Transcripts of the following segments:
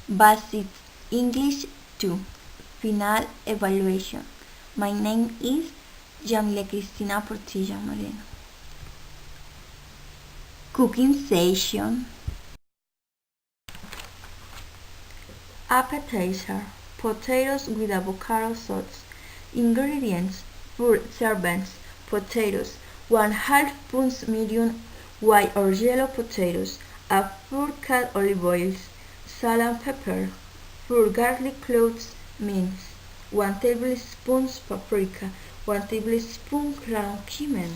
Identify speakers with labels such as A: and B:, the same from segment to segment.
A: Basic English 2 Final Evaluation. My name is Yamile Cristina Portilla Moreno. Cooking session. Appetizer: potatoes with avocado sauce. Ingredients: 4 servings potatoes, 1/2 pound medium white or yellow potatoes, a 4 cut olive oil, salt and pepper, 4 garlic cloves minced, 1 tablespoon paprika, 1 tablespoon ground cumin.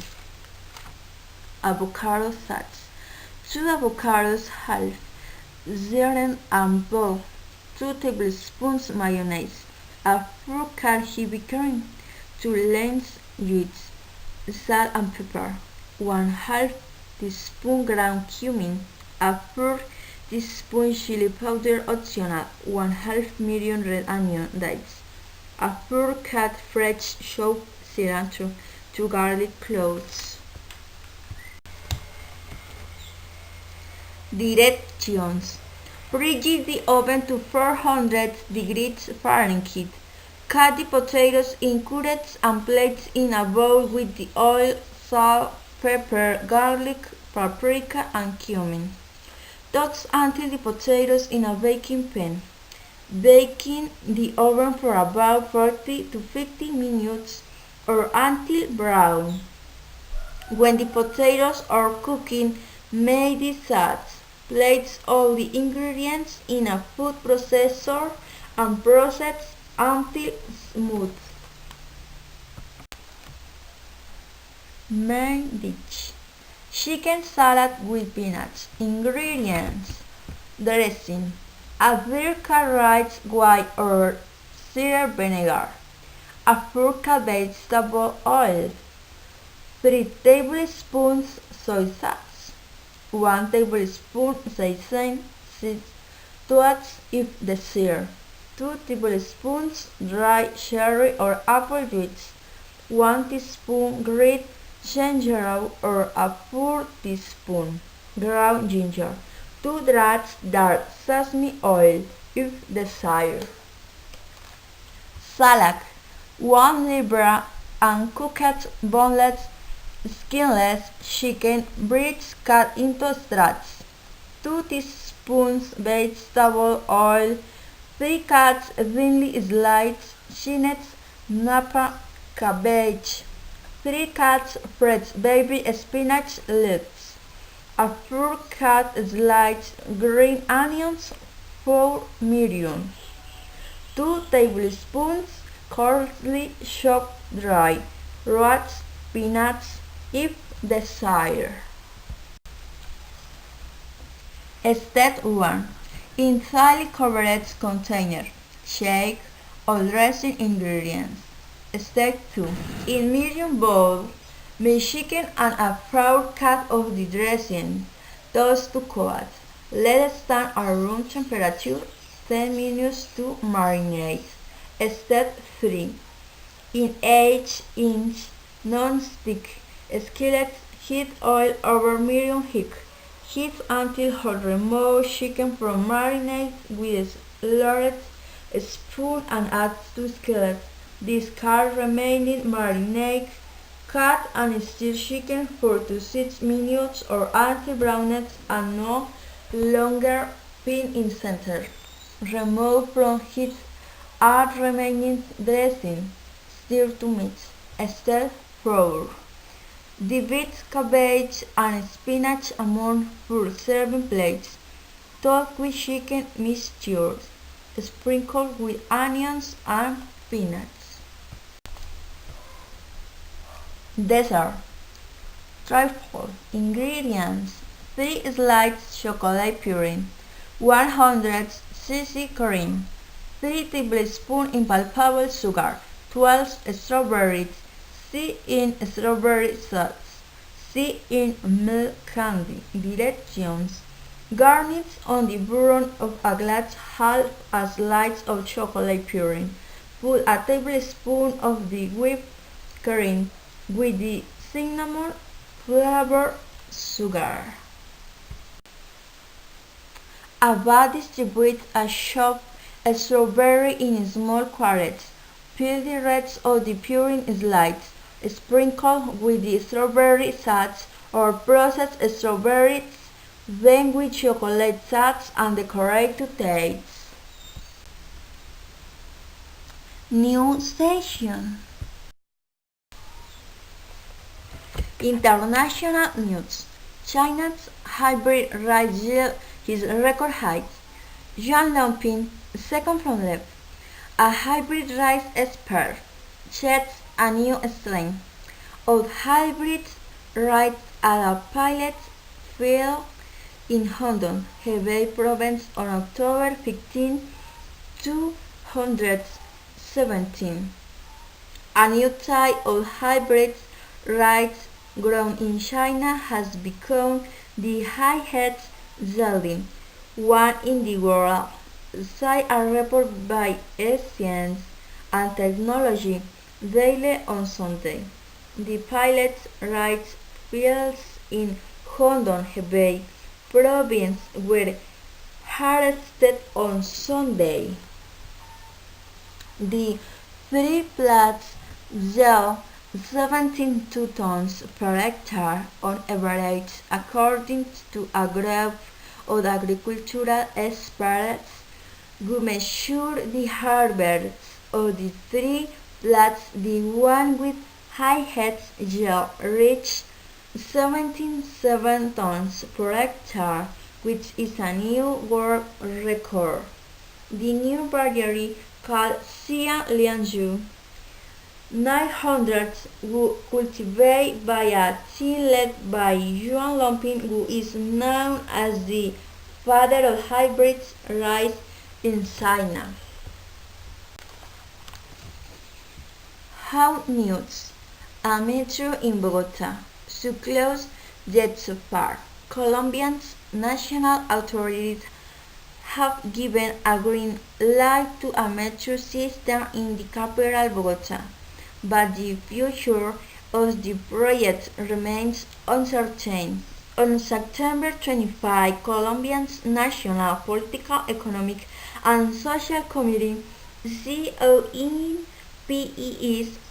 A: Avocado sauce: 2 avocados half seasoned and boiled, 2 tablespoons mayonnaise, a 4 cut heavy cream, 2 lime juice, salt and pepper, 1/2 teaspoon ground cumin, a 4 teaspoon chili powder optional, 1/2 medium red onion diced, a 4 cut fresh chopped cilantro, 2 garlic cloves. Directions: preheat the oven to 400 degrees Fahrenheit. Cut the potatoes in cubes and place in a bowl with the oil, salt, pepper, garlic, paprika, and cumin. Toss until the potatoes in a baking pan. Bake in the oven for about 40 to 50 minutes or until brown. When the potatoes are cooking, make the sauce. Place all the ingredients in a food processor and process until smooth. Main dish: chicken salad with peanuts. Ingredients: dressing: a 3 cup rice white or cider vinegar, a 4 cup vegetable oil, 3 tablespoons soy sauce, 1 tablespoon sesame seeds to add if desired, 2 tablespoons dry cherry or apple juice, 1 teaspoon grated ginger or a 4 teaspoon ground ginger, 2 drops dark sesame oil if desired. Salad: 1 libre uncooked boneless skinless chicken breasts cut into strips, 2 teaspoons vegetable oil, 3 cups thinly sliced chinned napa cabbage, 3 cups fresh baby spinach leaves, a 4 cut sliced green onions, 4 medium, 2 tablespoons coarsely chopped dry roast peanuts if desired. Step 1. In tightly covered container, shake all dressing ingredients. Step 2. In medium bowl, mix chicken and a 4 cup of the dressing. Toss to coat. Let it stand at room temperature 10 minutes to marinate. Step 3. In 8-inch non-stick skillet, heat oil over medium heat. Heat until hot. Remove chicken from marinade with lowered spoon and add to skillet. Discard remaining marinade. Cut and stir chicken 4 to 6 minutes or until browned and no longer pin in center. Remove from heat. Add remaining dressing. Stir to mix. Step 4. Divide cabbage and spinach among 4 serving plates. Toss with chicken mixture. Sprinkle with onions and peanuts. Dessert: trifle. Ingredients: 3 sliced chocolate pudding, 100 cc cream, 3 tablespoons impalpable sugar, 12 strawberries, see in strawberry sauce, see in milk candy. Directions: garnish on the bottom of a glass half a slice of chocolate pudding. Put a tablespoon of the whipped cream with the cinnamon flavored sugar. Abba distributes a chopped strawberry in small quarters, peel the rest of the puree in slices, sprinkle with the strawberry sauce or processed strawberries, then with chocolate sauce and decorate to taste. New session. International news. China's hybrid rice yield his record heights. Juan Lomping, second from left, a hybrid rice expert, sheds a new strain of hybrid rice at a pilot field in Hodong, Hebei province on October 15, 2017. A new type of hybrid rice grown in China has become the highest yielding one in the world, cited a report by Science and Technology Daily on Sunday. The pilot rice fields in Hodong, Hebei province were harvested on Sunday. The three plots yield 72 tons per hectare on average, according to a group of agricultural experts who measured the harvest of the three plots. The one with highest yield reached 77 tons per hectare, which is a new world record. The new variety, called Xian Lianzhu 900, cultivated by a team led by Juan Lomping, who is known as the father of hybrid rice in China. How news. A metro in Bogota, so close yet so far. Colombia's national authorities have given a green light to a metro system in the capital Bogota, but the future of the project remains uncertain. On September 25, Colombia's National Political, Economic and Social Committee (CONPES)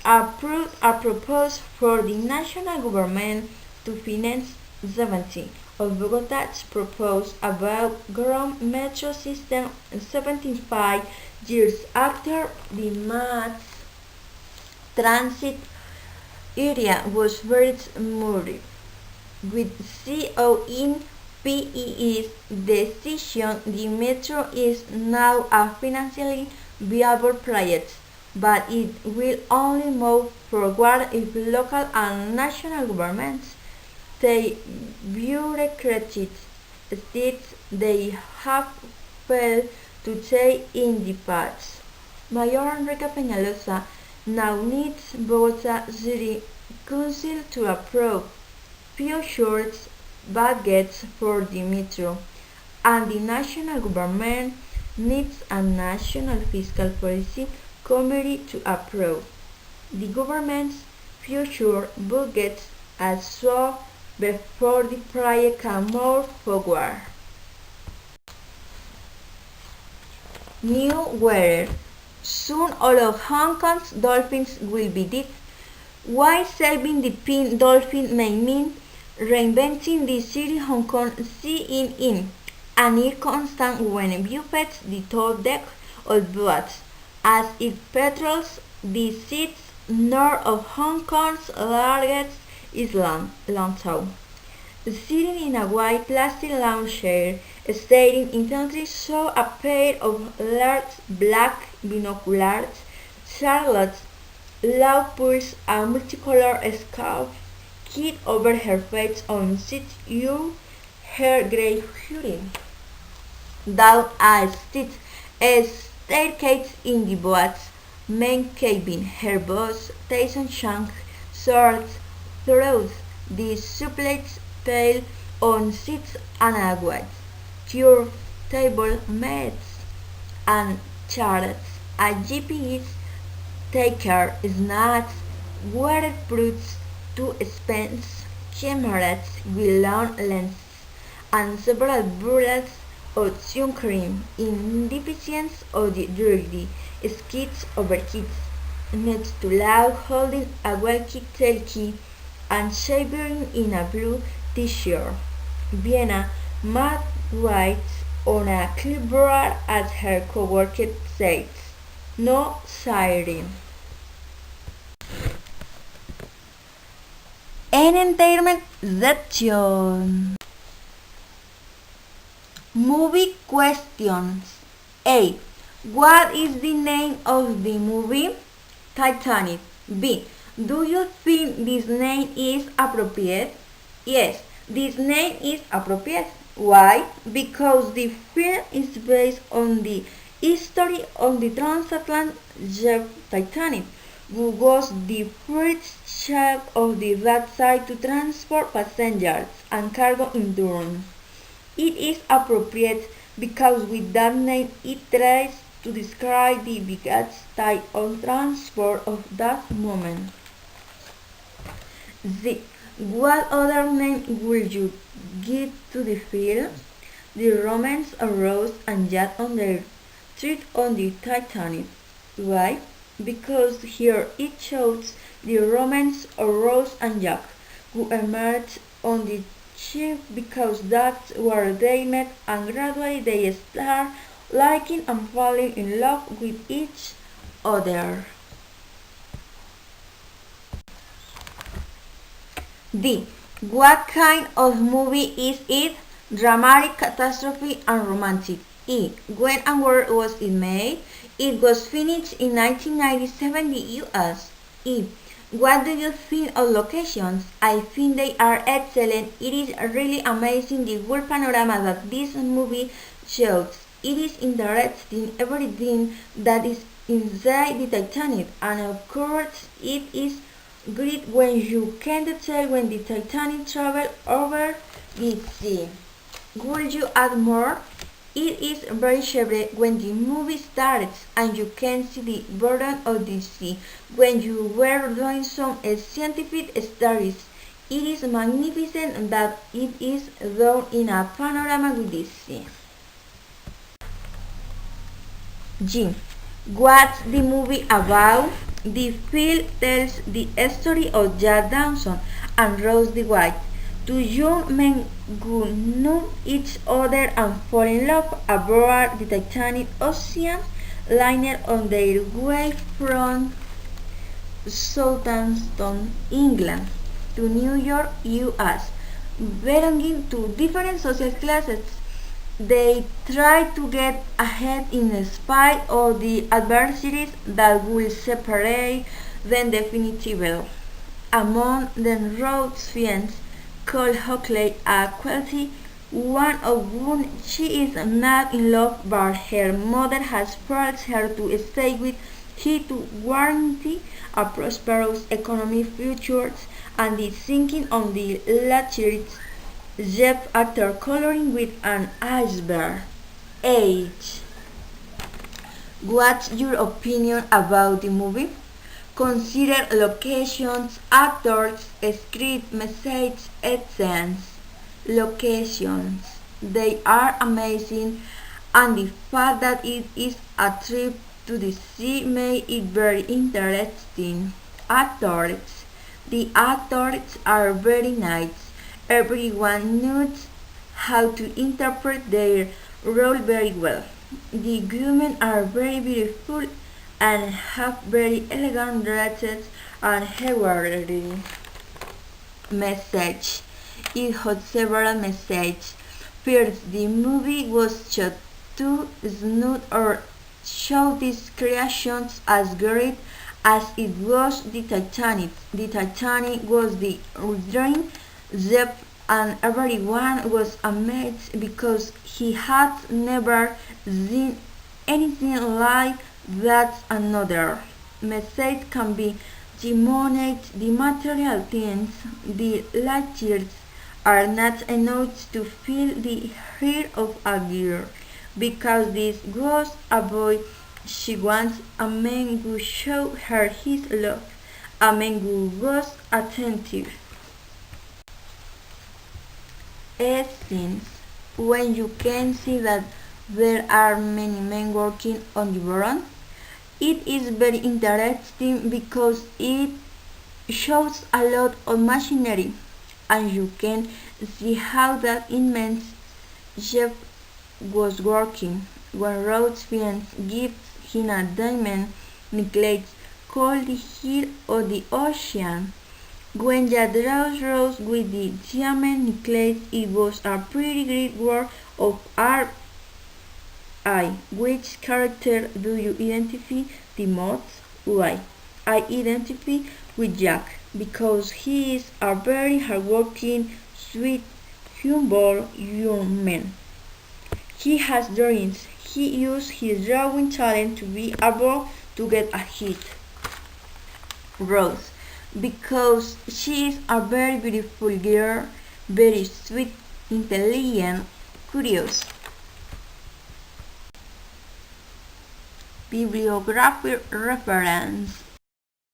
A: approved a proposal for the national government to finance 70 of Bogota's proposed above-ground metro system 75 years after the mass transit area was first moved. With CONPES decision, the metro is now a financially viable project, but it will only move forward if local and national governments take bureaucratic steps they have failed to take in the past. Mayor Enrique Peñalosa now needs Bogota City Council to approve future budgets for the metro, and the national government needs a national fiscal policy committee to approve the government's future budgets as well before the project can move forward. New weather. Soon all of Hong Kong's dolphins will be dead. While saving the pink dolphin may mean reinventing the city Hong Kong seeing in a near constant when viewed the top deck of boats as it patrols the seas north of Hong Kong's largest island, Lantau. Sitting in a white plastic lounge chair, staring intently, saw a pair of large black binoculars. Charlotte's loud pulse, a multicolored scarf hid over her face on sit-you, her grey fury. Down a steep staircase in the boat's main cabin, her boss, Tyson Chang, soared through the supplies pale on seats and aguas, curved table mates, and charts. A GPS taker, snacks, waterproofs, two expense cameras with long lenses, and several bullets ocean cream, in deficiency of the dirty skits over kids, next to loud holding a walkie-talkie and shivering in a blue t-shirt. Vienna Matt writes on a clipboard as her coworker says, "No siren." Entertainment section. Movie questions. A. What is the name of the movie? Titanic. B. Do you think this name is appropriate? Yes, this name is appropriate. Why? Because the film is based on the history of the transatlantic ship Titanic, who was the first ship of that size to transport passengers and cargo in turn. It is appropriate because with that name it tries to describe the biggest type of transport of that moment. Z. What other name would you give to the film? The romance of Rose and Jack on their trip on the Titanic. Why? Because here it shows the romance of Rose and Jack, who emerged on the ship because that's where they met and gradually they start liking and falling in love with each other. D. What kind of movie is it? Dramatic, catastrophe, and romantic. E. When and where was it made? It was finished in 1997 in the US. E. What do you think of locations? I think they are excellent. It is really amazing the world panorama that this movie shows. It is interesting everything that is inside the Titanic, and of course it is great when you can't tell when the Titanic traveled over the sea. Would you add more? It is very sharp when the movie starts and you can see the bottom of the sea when you were doing some scientific studies. It is magnificent that it is done in a panorama with the sea. G. What's the movie about? The film tells the story of Jack Dawson and Rose DeWitt, two young men who know each other and fall in love aboard the Titanic ocean liner on their way from Southampton, England, to New York, US. Belonging to different social classes, they try to get ahead in spite of the adversities that will separate them definitively. Among them Rose's fiance, called Hockley, a quality one of whom she is not in love, but her mother has forced her to stay with him to guarantee a prosperous economic future, and the sinking on the latter's Jeff actor coloring with an iceberg. H. What's your opinion about the movie? Consider locations, actors, script, message, essence. Locations. They are amazing, and the fact that it is a trip to the sea made it very interesting. Actors. The actors are very nice. Everyone knows how to interpret their role very well. The women are very beautiful and have very elegant dresses and jewelry. Message. It had several messages. First, the movie was shot too smooth or show these creations as great as it was the Titanic. The Titanic was the dream ship, and everyone was amazed because he had never seen anything like that. Another message can be the money, the material things, the luxuries are not enough to fill the heart of a girl, because this was a boy she wants, a man who showed her his love, a man who was attentive. Essence. when you can see that there are many men working on the front. It is very interesting because it shows a lot of machinery, and you can see how that immense ship was working. When Rhodes Fiennes gives him a diamond necklace called the Heel of the Ocean. When Yadros rose with the diamond necklace, it was a pretty great work of art. Which character do you identify the most? Why? I identify with Jack because he is a very hardworking, sweet, humble young man. He has dreams. He used his drawing talent to be able to get a hit. Rose, because she is a very beautiful girl, very sweet, intelligent, curious. Bibliography reference